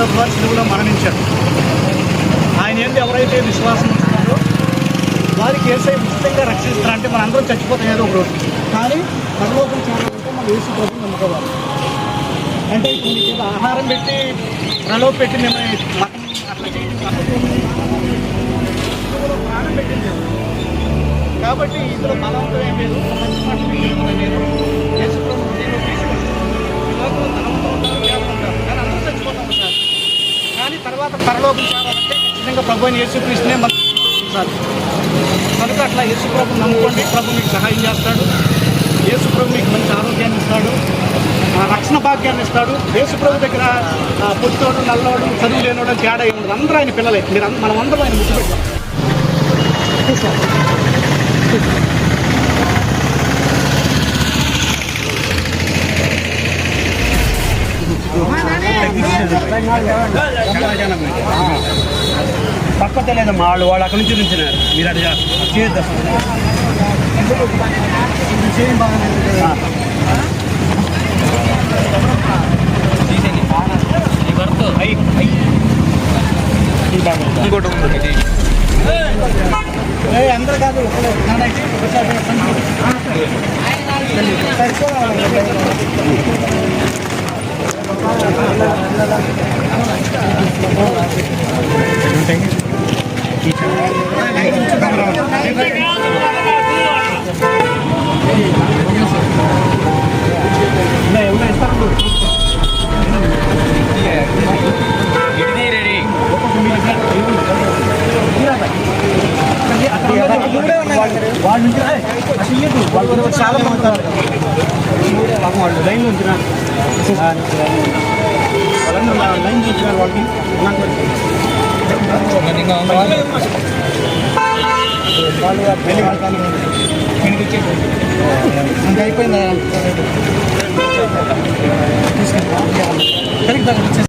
ప్రభువారు సిలువలో మరణించారు. ఆయన ఏంటి ఎవరైతే విశ్వాసం ఉంటున్నారో వారికి యేసయ్య ఉచితంగా రక్షిస్తారంటే మన అందరం చచ్చిపోతాం ఏదో ఒక రోజు. కానీ పరలోకం చేరాలంటే మనం యేసు ప్రభువుని నమ్ముకోవాలి. అంటే ఇప్పుడు మీకు ఆహారం పెట్టి ప్రలోభ పెట్టి మిమ్మల్ని మతం అట్లా చేయడం ప్రాణం పెట్టింది. కాబట్టి ఇందులో బలవంతం ఏం లేదు, మంచి మాటలు లేదు. యేసు ప్రభు హృదయంలో తీసుకుంటారు. ఈ లోకంలో ధనంతో ఉంటారు, కేవలం ఉంటారు, కానీ అందరూ చచ్చిపోతూ ఉంటారు. కానీ తర్వాత పరలోకం చేరాలంటే ఖచ్చితంగా ప్రభు అయిన యేసుక్రీస్తునే మనం కనుక అట్లా యేసు ప్రభుని నమ్ముకోండి. ప్రభు మీకు సహాయం చేస్తాడు. యేసు ప్రభు మీకు మంచి ఆరోగ్యాన్ని ఇస్తాడు, రక్షణ భాగ్యాన్ని ఇస్తాడు. యేసు ప్రభు దగ్గర పొట్టోడు నల్లోడు చదువు లేనోడు తేడా ఉండదు. అందరూ ఆయన పిల్లలే. మనం అందరం ఆయన ముద్దు పెట్టాం. తక్కువ లేదమ్మా, వాళ్ళు అక్కడి నుంచి నుంచినారు. మీరు అడిగా చేద్దాం ఇంకోటి అందరూ కాదు వాళ్ళ నుంచి వాళ్ళు చాలా మంది వాళ్ళు లైన్లో ఉంచినారు. వాళ్ళందరూ లైన్ చూసినారు. వాళ్ళకి వాళ్ళు వెళ్ళి వాళ్ళకి ఇంకా అయిపోయిందా? తీసుకెళ్ళి